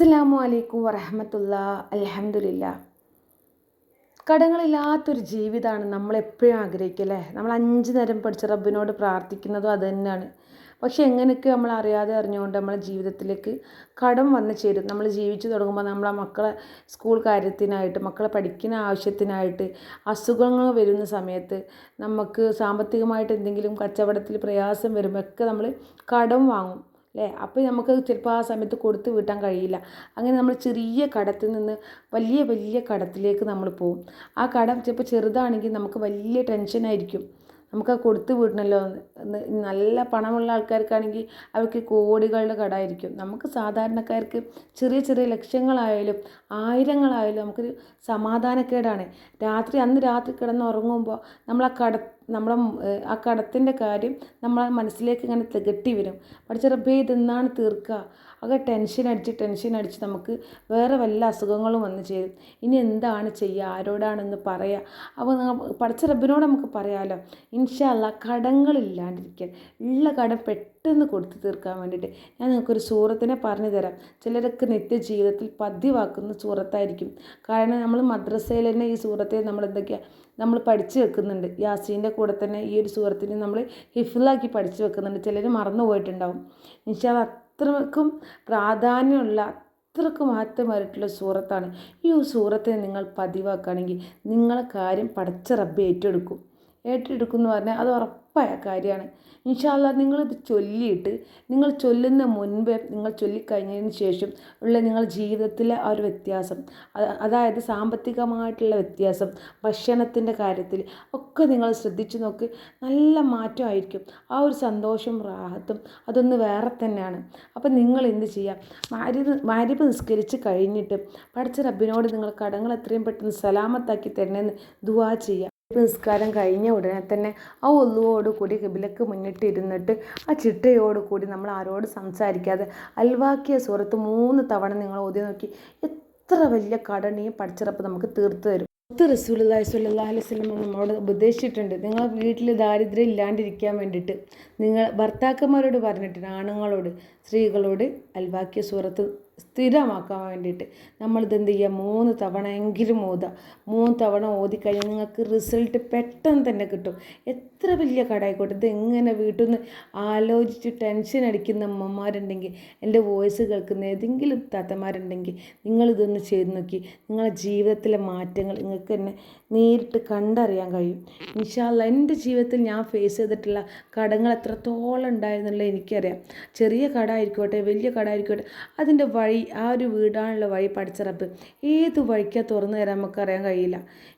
അസ്സലാമു അലൈക്കും വറഹ്മത്തുള്ളാഹി അൽഹംദുലില്ലാ. കടങ്ങളില്ലാത്തൊരു ജീവിതമാണ് നമ്മളെപ്പോഴും ആഗ്രഹിക്കുക അല്ലേ. നമ്മൾ 5 നേരം പഠിച്ച റബ്ബിനോട് പ്രാർത്ഥിക്കുന്നതും അത് തന്നെയാണ്. പക്ഷേ എങ്ങനെയൊക്കെ നമ്മൾ അറിയാതെ അറിഞ്ഞുകൊണ്ട് നമ്മളെ ജീവിതത്തിലേക്ക് കടം വന്നു ചേരും. നമ്മൾ ജീവിച്ചു തുടങ്ങുമ്പോൾ നമ്മളെ മക്കളെ സ്കൂൾ കാര്യത്തിനായിട്ട്, മക്കളെ പഠിക്കുന്ന ആവശ്യത്തിനായിട്ട്, അസുഖങ്ങൾ വരുന്ന സമയത്ത്, നമുക്ക് സാമ്പത്തികമായിട്ട് എന്തെങ്കിലും കച്ചവടത്തിൽ പ്രയാസം വരുമ്പോഴൊക്കെ നമ്മൾ കടം വാങ്ങും അല്ലേ. അപ്പോൾ നമുക്ക് ചിലപ്പോൾ ആ സമയത്ത് കൊടുത്ത് വീട്ടാൻ കഴിയില്ല. അങ്ങനെ നമ്മൾ ചെറിയ കടത്തിൽ നിന്ന് വലിയ വലിയ കടത്തിലേക്ക് നമ്മൾ പോകും. ആ കടം ചിലപ്പോൾ ചെറുതാണെങ്കിൽ നമുക്ക് വലിയ ടെൻഷനായിരിക്കും. നമുക്ക് കൊടുത്ത് വീട്ടണമല്ലോ എന്ന്. നല്ല പണമുള്ള ആൾക്കാർക്കാണെങ്കിൽ അവർക്ക് കോടികളുടെ കടമായിരിക്കും. നമുക്ക് സാധാരണക്കാർക്ക് ചെറിയ ചെറിയ ലക്ഷങ്ങളായാലും ആയിരങ്ങളായാലും നമുക്കൊരു സമാധാനക്കേടാണ്. അന്ന് രാത്രി കിടന്നുറങ്ങുമ്പോൾ നമ്മളെ ആ കടത്തിൻ്റെ കാര്യം നമ്മളെ മനസ്സിലേക്ക് ഇങ്ങനെ തികട്ടി വരും. പഠിച്ച റബ്ബേ ഇതെന്നാണ് തീർക്കുക. ആകെ ടെൻഷൻ അടിച്ച് നമുക്ക് വേറെ വല്ല അസുഖങ്ങളും വന്നു ചേരും. ഇനി എന്താണ് ചെയ്യുക, ആരോടാണെന്ന് പറയുക. അപ്പോൾ പഠിച്ച റബ്ബിനോട് നമുക്ക് പറയാമല്ലോ. ഇൻഷാ അല്ലാഹ് കടങ്ങളില്ലാണ്ടിരിക്കാൻ, ഉള്ള കടം പെട്ടെന്ന് കൊടുത്തു തീർക്കാൻ വേണ്ടിയിട്ട് ഞാൻ നിങ്ങൾക്കൊരു സൂറത്തിനെ പറഞ്ഞു തരാം. ചിലരൊക്കെ നിത്യജീവിതത്തിൽ പതിവാക്കുന്ന സൂറത്തായിരിക്കും. കാരണം നമ്മൾ മദ്രസയിൽ തന്നെ ഈ സൂറത്തെ നമ്മൾ പഠിച്ചു വെക്കുന്നുണ്ട്. യാസീൻ്റെ കൂടെ തന്നെ ഈ ഒരു സൂറത്തിനെ നമ്മൾ ഹിഫ്ലാക്കി പഠിച്ചു വെക്കുന്നുണ്ട്. ചിലർ മറന്നു പോയിട്ടുണ്ടാവും. ഇൻഷാ അല്ലാഹ് അത്രക്കും പ്രാധാന്യമുള്ള, അത്രക്കും മഹത്വമായിട്ടുള്ള സൂറത്താണ്. ഈ സൂറത്തെ നിങ്ങൾ പതിവാക്കുകയാണെങ്കിൽ നിങ്ങളെ കാര്യം പടച്ച റബ്ബ് ഏറ്റെടുക്കും എന്ന് പറഞ്ഞാൽ അത് ഉറപ്പായ കാര്യമാണ്. ഇൻഷാ അല്ലാഹ് നിങ്ങളിത് ചൊല്ലിയിട്ട്, നിങ്ങൾ ചൊല്ലുന്ന മുൻപേ, നിങ്ങൾ ചൊല്ലിക്കഴിഞ്ഞതിന് ശേഷം ഉള്ള നിങ്ങളുടെ ജീവിതത്തിലെ ആ ഒരു വ്യത്യാസം, അതായത് സാമ്പത്തികമായിട്ടുള്ള വ്യത്യാസം, ഭക്ഷണത്തിൻ്റെ കാര്യത്തിൽ ഒക്കെ നിങ്ങൾ ശ്രദ്ധിച്ചു നോക്ക്. നല്ല മാറ്റമായിരിക്കും. ആ ഒരു സന്തോഷം, റാഹത്തും അതൊന്ന് വേറെ തന്നെയാണ്. അപ്പം നിങ്ങൾ എന്ത് ചെയ്യുക, മഗ്‌രിബ് നിസ്കരിച്ച് കഴിഞ്ഞിട്ട് പടച്ച റബ്ബിനോട് നിങ്ങൾ കടങ്ങൾ എത്രയും പെട്ടെന്ന് സലാമത്താക്കി തരണമെന്ന് ദുആ ചെയ്യുക. നിസ്കാരം കഴിഞ്ഞ ഉടനെ തന്നെ ആ ഒളുവോടുകൂടി ഖിബിലക്ക് മുന്നിട്ടിരുന്നിട്ട് ആ ചിട്ടയോടുകൂടി നമ്മൾ ആരോട് സംസാരിക്കാതെ അൽവാക്കിയ സൂറത്ത് 3 തവണ നിങ്ങൾ ഓതി നോക്കി. എത്ര വലിയ കടനയും പടച്ചിറപ്പ് നമുക്ക് തീർത്തു തരും. റസൂലുള്ളാഹി സ്വല്ലല്ലാഹു അലൈഹി വസല്ലം നമ്മളോട് ഉപദേശിച്ചിട്ടുണ്ട്. നിങ്ങൾ വീട്ടിൽ ദാരിദ്ര്യം ഇല്ലാണ്ടിരിക്കാൻ വേണ്ടിയിട്ട് നിങ്ങൾ ഭർത്താക്കന്മാരോട് പറഞ്ഞിട്ടുണ്ട്, ആണുങ്ങളോട്, സ്ത്രീകളോട് അൽവാക്കിയ സൂറത്ത് സ്ഥിരമാക്കാൻ വേണ്ടിയിട്ട് നമ്മളിത് എന്ത് ചെയ്യുക, 3 തവണ എങ്കിലും ഓതുക. 3 തവണ ഓതിക്കഴിഞ്ഞാൽ നിങ്ങൾക്ക് റിസൾട്ട് പെട്ടെന്ന് തന്നെ കിട്ടും. എത്ര വലിയ കടമായിക്കോട്ടെ. ഇതെങ്ങനെ വീട്ടിൽ നിന്ന് ആലോചിച്ച് ടെൻഷൻ അടിക്കുന്ന അമ്മമാരുണ്ടെങ്കിൽ, എൻ്റെ വോയിസ് കേൾക്കുന്ന ഏതെങ്കിലും താത്തമാരുണ്ടെങ്കിൽ നിങ്ങളിതൊന്ന് ചെയ്ത് നോക്കി. നിങ്ങളുടെ ജീവിതത്തിലെ മാറ്റങ്ങൾ നിങ്ങൾക്ക് തന്നെ നേരിട്ട് കണ്ടറിയാൻ കഴിയും. ഇൻഷാ അല്ലാഹ് എൻ്റെ ജീവിതത്തിൽ ഞാൻ ഫേസ് ചെയ്തിട്ടുള്ള കടങ്ങൾ എത്രത്തോളം ഉണ്ടായിരുന്നുള്ള എനിക്കറിയാം. ചെറിയ കട ആയിരിക്കോട്ടെ, വലിയ കട ആയിരിക്കോട്ടെ, അതിൻ്റെ ആ ഒരു വീടാനുള്ള വഴി പടച്ച റബ്ബ് ഏത് വഴിക്കാണ് തുറന്നു തരാൻ നമുക്കറിയാൻ കഴിയില്ല.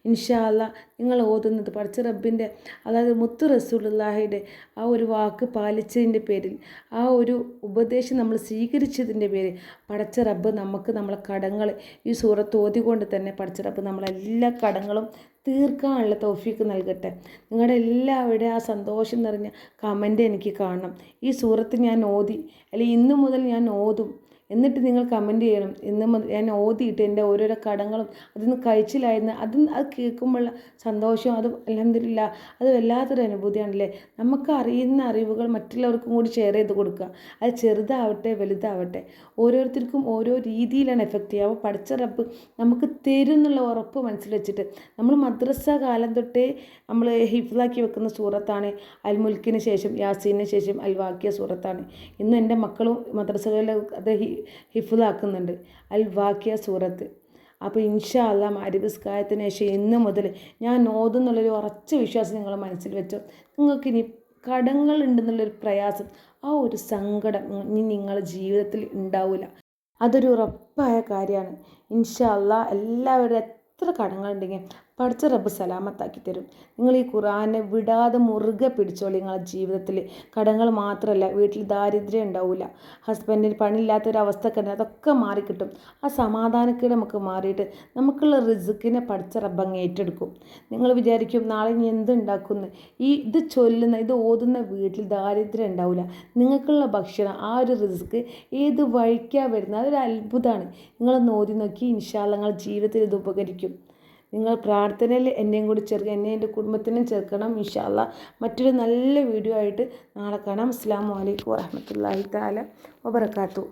ഇൻഷാ അല്ലാഹ് നിങ്ങൾ ഓതുന്നത് പടച്ച റബ്ബിൻ്റെ, അതായത് മുത്ത് റസൂലുള്ളാഹിയുടെ ആ ഒരു വാക്ക് പാലിച്ചതിൻ്റെ പേരിൽ, ആ ഒരു ഉപദേശം നമ്മൾ സ്വീകരിച്ചതിൻ്റെ പേരിൽ പടച്ച റബ്ബ് നമുക്ക് നമ്മളെ കടങ്ങൾ ഈ സൂറത്ത് ഓതിക്കൊണ്ട് തന്നെ പടച്ച റബ്ബ് നമ്മളെല്ലാ കടങ്ങളും തീർക്കാനുള്ള തൗഫീക്ക് നൽകട്ടെ. നിങ്ങളുടെ എല്ലാവരുടെയും ആ സന്തോഷം നിറഞ്ഞ കമൻ്റ് എനിക്ക് കാണണം. ഈ സൂറത്ത് ഞാൻ ഓതി, അല്ലെങ്കിൽ ഇന്നു മുതൽ ഞാൻ ഓതും, എന്നിട്ട് നിങ്ങൾ കമൻറ്റ് ചെയ്യണം. ഇന്ന് മുതൽ ഞാൻ ഓതിയിട്ട് എൻ്റെ ഓരോരോ കടങ്ങളും അതിന്ന് കഴിച്ചിലായിരുന്നു. അത് കേൾക്കുമ്പോഴുള്ള സന്തോഷം, അത് അൽഹംദുലില്ലാ, അത് വല്ലാത്തൊരു അനുഭൂതിയാണല്ലേ. നമുക്ക് അറിയുന്ന അറിവുകൾ മറ്റുള്ളവർക്കും കൂടി ഷെയർ ചെയ്ത് കൊടുക്കുക. അത് ചെറുതാവട്ടെ വലുതാവട്ടെ, ഓരോരുത്തർക്കും ഓരോ രീതിയിലാണ് എഫക്റ്റ് ചെയ്യുക. അപ്പോൾ പഠിച്ച റബ്ബ് നമുക്ക് തരും എന്നുള്ള ഉറപ്പ് മനസ്സിൽ വെച്ചിട്ട് നമ്മൾ മദ്രസ കാലം തൊട്ടേ നമ്മൾ ഹിഫ്ലാക്കി വെക്കുന്ന സൂറത്താണ് അൽ മുൽക്കിന് ശേഷം, യാസീന് ശേഷം അൽ വാക്കിയ സൂറത്താണ്. ഇന്ന് എൻ്റെ മക്കളും മദ്രസകളിൽ അത് ഹിഫ്ലാക്കുന്നുണ്ട്, അൽ വാക്കിയ സൂറത്ത്. അപ്പോൾ ഇൻഷാ അല്ലാഹ് മഗ്‌രിബ് നിസ്കാരത്തിന് ശേഷം ഇന്ന് മുതൽ ഞാൻ ഓതുന്നുള്ളൊരു ഉറച്ച വിശ്വാസം നിങ്ങൾ മനസ്സിൽ വെച്ചോ. നിങ്ങൾക്കിനി കടങ്ങളുണ്ടെന്നുള്ളൊരു പ്രയാസം, ആ ഒരു സങ്കടം ഇനി നിങ്ങളുടെ ജീവിതത്തിൽ ഉണ്ടാവില്ല. അതൊരു ഉറപ്പായ കാര്യമാണ്. ഇൻഷാ അല്ലാഹ് എല്ലാവരും എത്ര കടങ്ങളുണ്ടെങ്കിൽ പടച്ച റബ്ബ് സലാമത്താക്കി തരും. നിങ്ങൾ ഈ ഖുർആനെ വിടാതെ മുറുകെ പിടിച്ചോളി. നിങ്ങളുടെ ജീവിതത്തിൽ കടങ്ങൾ മാത്രമല്ല, വീട്ടിൽ ദാരിദ്ര്യം ഉണ്ടാവില്ല, ഹസ്ബൻഡിന് പണിയില്ലാത്തൊരവസ്ഥയൊക്കെ ഉണ്ട്, അതൊക്കെ മാറിക്കിട്ടും. ആ സമാധാനക്കേട് നമുക്ക് മാറിയിട്ട് നമുക്കുള്ള റിസ്ക്കിനെ പടച്ച റബ്ബ് അങ്ങ് ഏറ്റെടുക്കും. നിങ്ങൾ വിചാരിക്കും നാളെ ഇനി എന്തുണ്ടാക്കുന്നു, ഇത് ചൊല്ലുന്ന, ഇത് ഓതുന്ന വീട്ടിൽ ദാരിദ്ര്യം ഉണ്ടാവില്ല. നിങ്ങൾക്കുള്ള ഭക്ഷണം, ആ ഒരു റിസ്ക് ഏത് വഴിക്കാണ് വരുന്നത്, അതൊരു അത്ഭുതമാണ്. നിങ്ങളൊന്ന് ഓതി നോക്കി. ഇൻഷാ അല്ലാഹ് നിങ്ങളുടെ ജീവിതത്തിൽ ഇത് ഉപകരിക്കും. നിങ്ങൾ പ്രാർത്ഥനയിൽ എന്നെയും കൂടി ചേർക്കുക, എന്നെ എൻ്റെ കുടുംബത്തിനും ചേർക്കണം. ഇൻഷാ അല്ലാഹ് മറ്റൊരു നല്ല വീഡിയോ ആയിട്ട് നാളെ കാണാം. അസ്സലാമു അലൈക്കും വറഹ്മത്തുള്ളാഹി തആല വബറകാതുഹു.